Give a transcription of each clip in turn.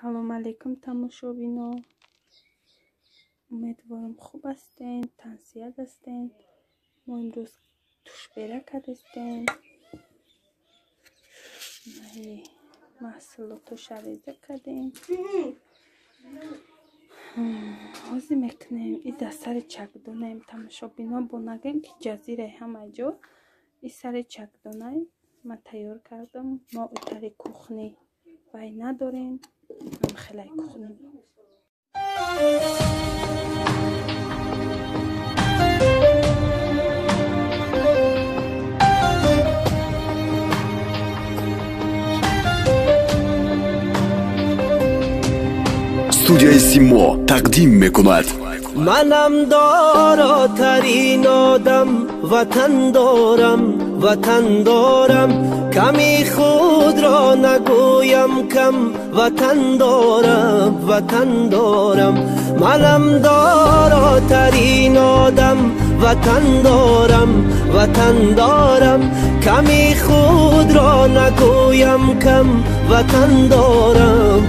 салом алейкум тамошобино. Умедворам хуб ҳастед, тансият ҳастед. Мо имрӯз тушберака дастем. маҳсулотоша реза кардем. ҳозир мекунем и да сари чакдонаем тамошобино. Бо нагем ки ҷазираи ҳама ҷо и сари чакдонаи ма тайёр кардам. Мо утари кухни вай надорем. خیلی کخنی استودیوی سیما تقدیم میکند. منم داراترین آدم، وطن دارم کمی خود را نگویم کم. وطن دارم منم داراترین آدم، وطن دارم کمی خود را نگویم کم. وطن دارم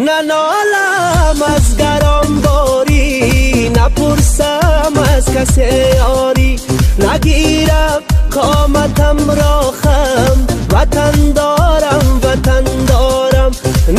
ننالم از گران باری، نپرسم از کسی یاری. نگیرم قامتم را خم، وطن دارم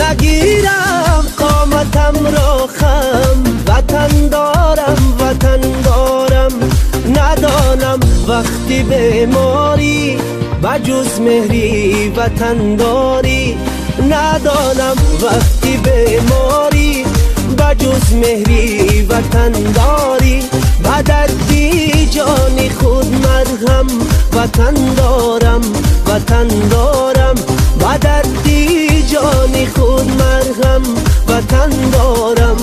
نگیرم قامتم را خم. وطن دارم ندانم وقتی بیماری بجز مهری وطن داری. ندانم وقتی بیماری بجز مهری وطن داری. بدردی جانی خود مرهم، وطن دارم بدردی جانی خود مرهم. وطن دارم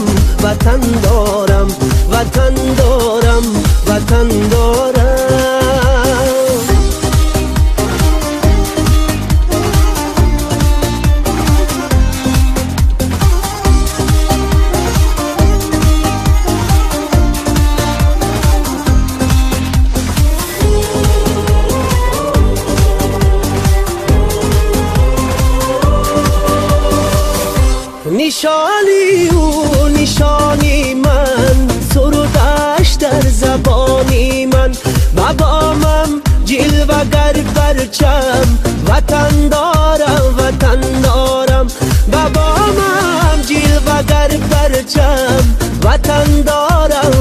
نشانی من سرودش در زبانی من. بابامم جلوگر پرچم، وطن دارم بابامم جلوگر پرچم. وطن دارم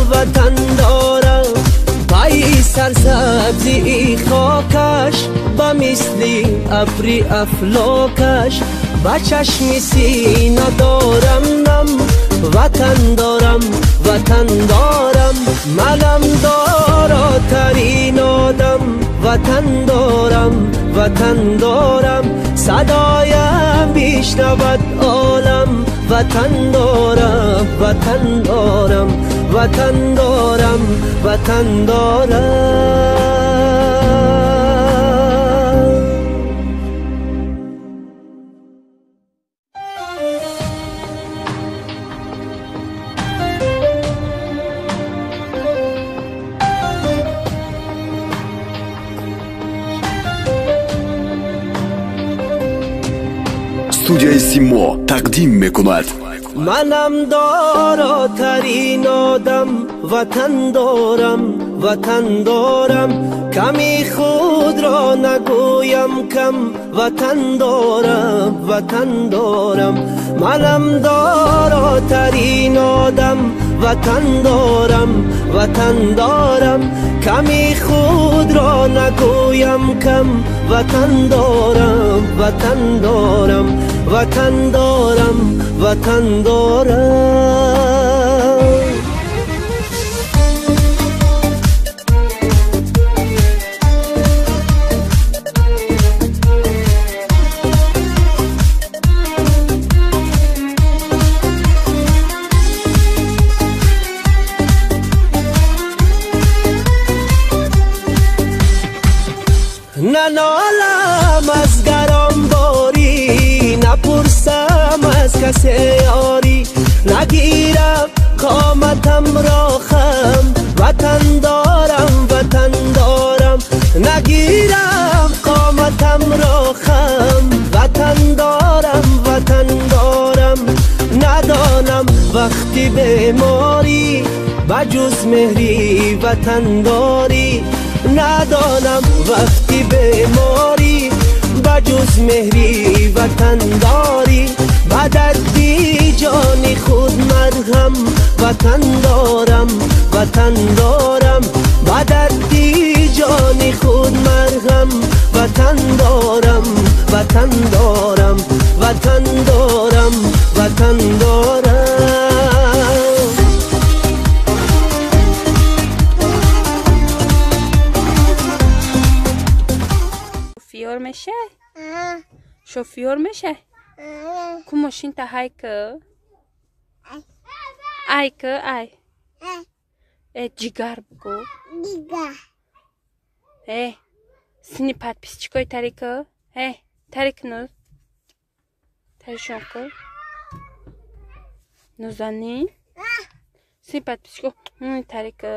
پای سرسبزی خاکش با مثلی ابری افلاکش. با چشم سینه دارم نم، وطن دارم منم داراترین آدم. وطن دارم صدایم بیشنود عالم. وطن دارم استودیوی سیما تقدیم میکند. منم داراترین آدم، وطن دارم کمی خود را نگویم کم. وطن دارم منم داراترین آدم، وطن دارم کمی خود را نگویم کم. وطن دارم ننالم از گران باری، نپرسم از کسی یاری، نگیرم قامتم را خم، وطن دارم وطن دارم، نگیرم قامتم را خم، وطن دارم وطن دارم، ندانم وقتی بیماری بجز مهری وطن داری، ندانم وقتی بیماری بجز مهری وطن داری، بدردی جانی خود مرهم، وطن دارم وطن دارم، بدردی جانی خود مرهم، وطن دارم وطن دارم، وطن دارم وطن دارم. شوفیور میشه؟ شوفیور میشه؟ کو ماشین تا های که؟ ای که ای؟ جیگر بگو. سینی подписчикой тарика? Тарик ну? Таришон ку? Нузани? Сини подписчикой? Тарика?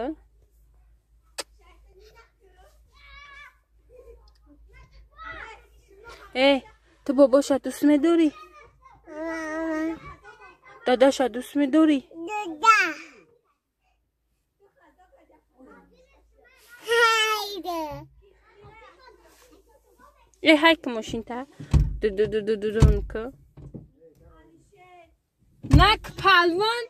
تو باباشا دوست می‌داری؟ داداشا دوست می‌داری؟ های که ماشین تا دو دو دو دو دو دو که نک پلوان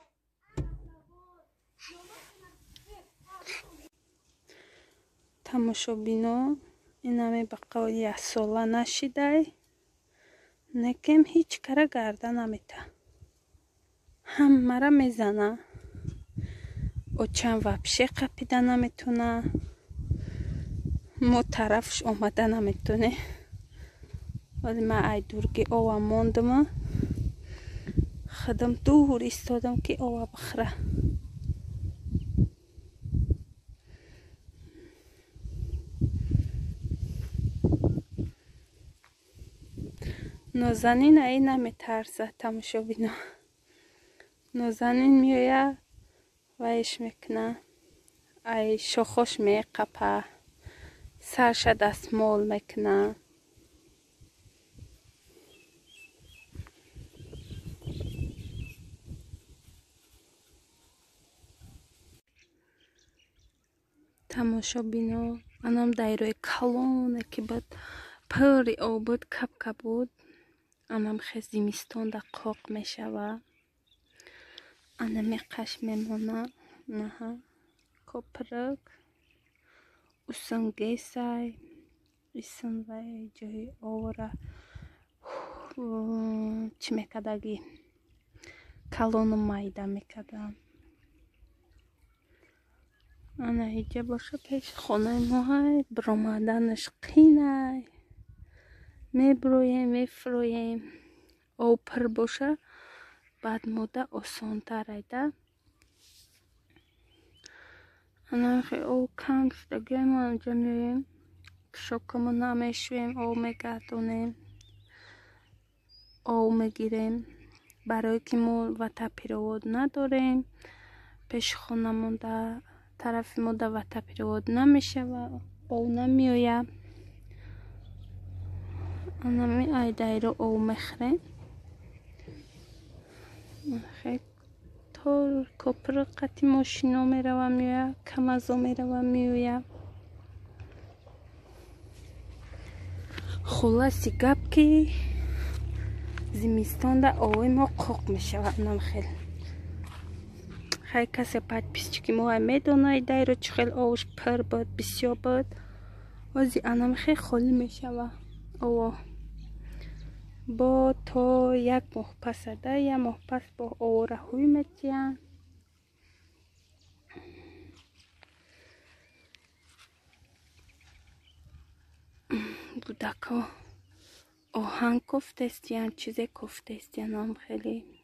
تماشا بینا این همه بقیه 1 ساله نشیده نکم هیچ کار گرده نمیته همه را میزنه او چند وپشه قپیده نمیتونه مو طرفش آمده نمیتونه ولی من ای دورگی آوه ماندم خودم دور ایستادم که آوه بخره نازنین ای نمیترسه تماشا بینا نازنین میویه و ایش میکنه ای شاخوش میقپه سرش دستمال میکنه تماشا بینا انام دایروی کلونه که بود پری آب بود کپ بود انام خیز زمستان در قاق میشوه انامی قش میمونه نه کپرک اوسن گیسای ایسن وی جای آوره چی میکدگی کلون مایده میکدم انا هیچه باشه پیش خونه ما های برامدنش قینه میبرویم میفرویم او پر باشه بعد مده آسان تر ایده انا خیلی او کم شدگی ما انجا میریم شکمو نمیشویم او میگردونیم او میگیریم برای که ما وطه پیروود نداریم پیش خونمون در طرف ما در وطه پیروود نمیشه و او نمیویه انمی ایده رو او میخریم خیلی طور کپر قطی ماشینو میروه میویه کم از او میروه میویه خلاصی گپ که زمستان در آوی ما قاق میشود نم خیلی کسی подписчики ما میدونه ایده رو چه خیلی آوش پر بود بسیار بود وزی انم خیلی خالی میشود او با تا 1 ماه پس ده 1 ماه پس با او رهوی میتیم بودکا آهنگ کفته استیان چیزی کفته استیان هم خیلی